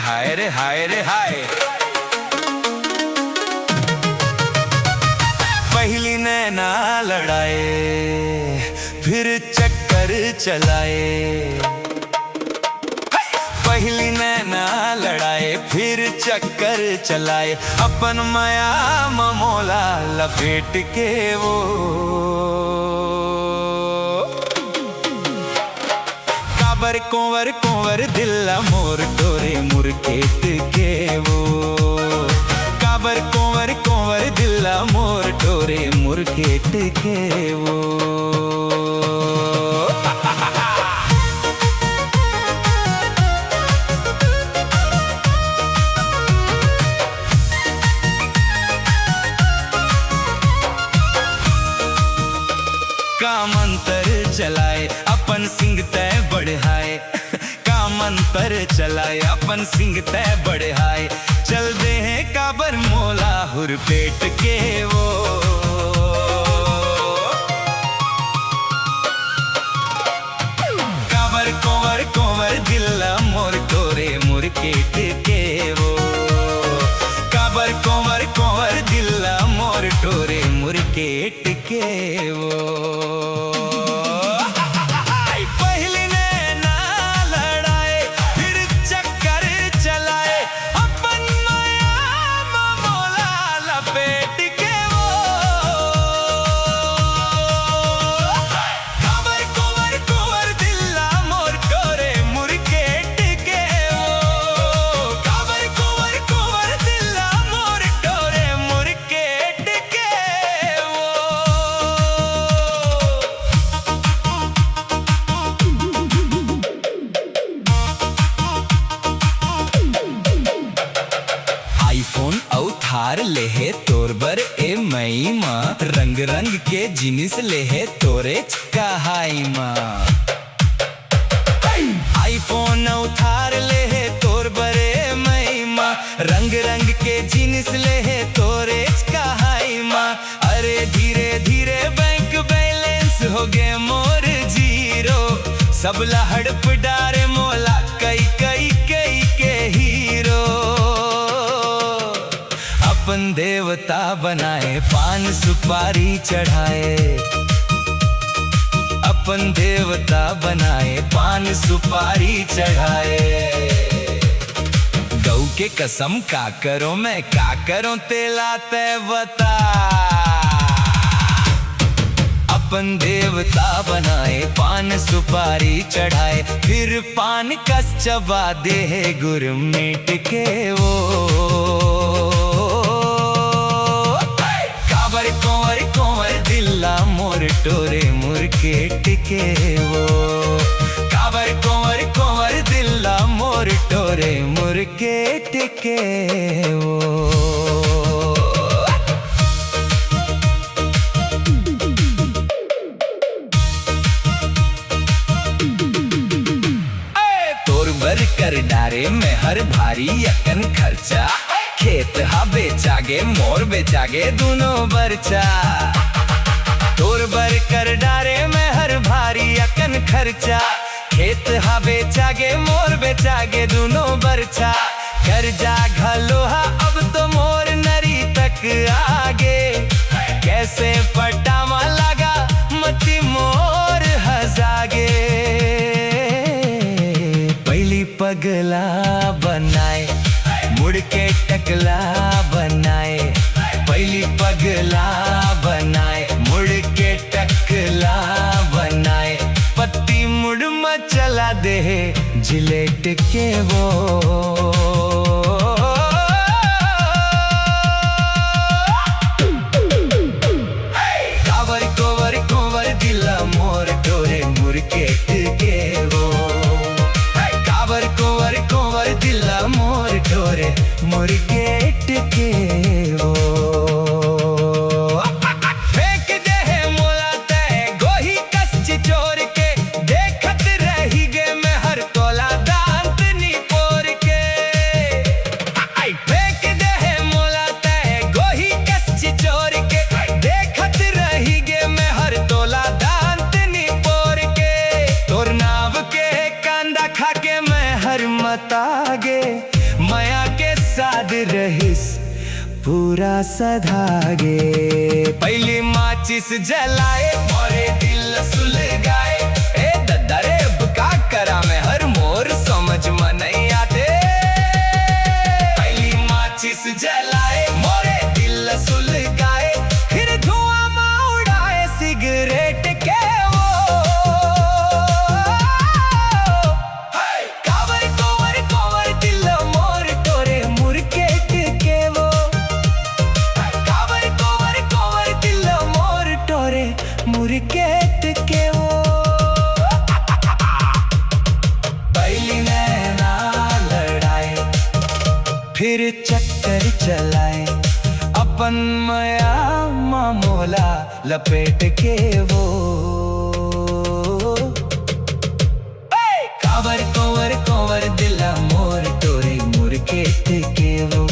हाय रे हाय रे हाय। पहली नैना लड़ाए फिर चक्कर चलाए, पहली नैना लड़ाए फिर चक्कर चलाए, अपन माया ममोला लपेट के वो काबर कुंवर कुंवर दिल मोर टोरे मुरकेट के वो काबर कुंवर कुंवर दिल मोर टोरे मुरकेट के वो। का मंत्र चलाए अपन सिंह तय बढ़ाए, का मंत्र चलाए अपन सिंह तय बढ़ाए, चल दे हैं काबर मोला हुर पेट के वो काबर कुंवर कुंवर दिल मोर टोरे मुरकेट के वो काबर कुंवर कुंवर दिल मोर टोरे मुरकेट के वो। थार लेहे तोर बर ए मई माँ, रंग रंग के जिनिस लेहे तोरे कहाई माँ। आईफोन उठार लेहे तोर बर ए मई माँ, रंग रंग के जिनिस लेहे तोरे कहाई माँ। अरे धीरे धीरे बैंक बैलेंस हो गए मोर जीरो, सब लहड़ डारे मोला कई कई कई के हीरो। अपन देवता बनाए पान सुपारी चढ़ाए, अपन देवता बनाए पान सुपारी चढ़ाए। गौ के कसम का करो मैं का करो तेला तय बता, अपन देवता बनाए पान सुपारी चढ़ाए, फिर पान कस चबा दे गुरमीट के वो कुंवर कुंवर दिल्ला मोर टोरे मुरकेट के वो काबर कुंवर कुंवर दिल्ला मोर टोरे मुरकेट के वो। तोर बर कर डारे में हर भारी यकन खर्चा, खेत हा बेचागे मोर बेचागे दोनों बरचा। तोर बर कर डारे में हर भारी अकन खर्चा, खेत हा बेचागे मोर बेचागे दोनों बरचा। कर्जा घलोहा अब तो मोर नरी तक आगे, कैसे पटावा लगा मती मोर हजागे। पहली पगला बनाए मुड़ के टकला बनाए, पहली पगला बनाए मुड़ के टकला बनाए, पत्ती मुड़ मचला दे जिलेट के वो काबर कुंवर कुंवर दिला मोर टोरे मुरकेट के वो काबर कुंवर कुंवर दिला मोर टोरे मुरकेट के वो। फेंक दे है मोला तय गोही कस चिचोर के, देखत रही गे मैं हर तोला दांत नी पोर के। सधागे पहली माचिस जलाए मोरे दिल सुलगाए ए दद्दा रे अब का करा मैं हर मोर समझ में नहीं आते पहली माचिस जलाए मोरे दिल सुलगाए फिर धुआं में उड़ाए सिगरेट के वो कावर कोवर कोवर दिल मोर टोरे मुरकेट के वो कावर कोवर कोवर दिल मोर टोरे मुरकेट के वो पहली नैना लड़ाए फिर चक्कर चलाए अपन माया मामोला लपेट के वो कावर कोवर कोवर दिल मोर टोरे मुरकेट के वो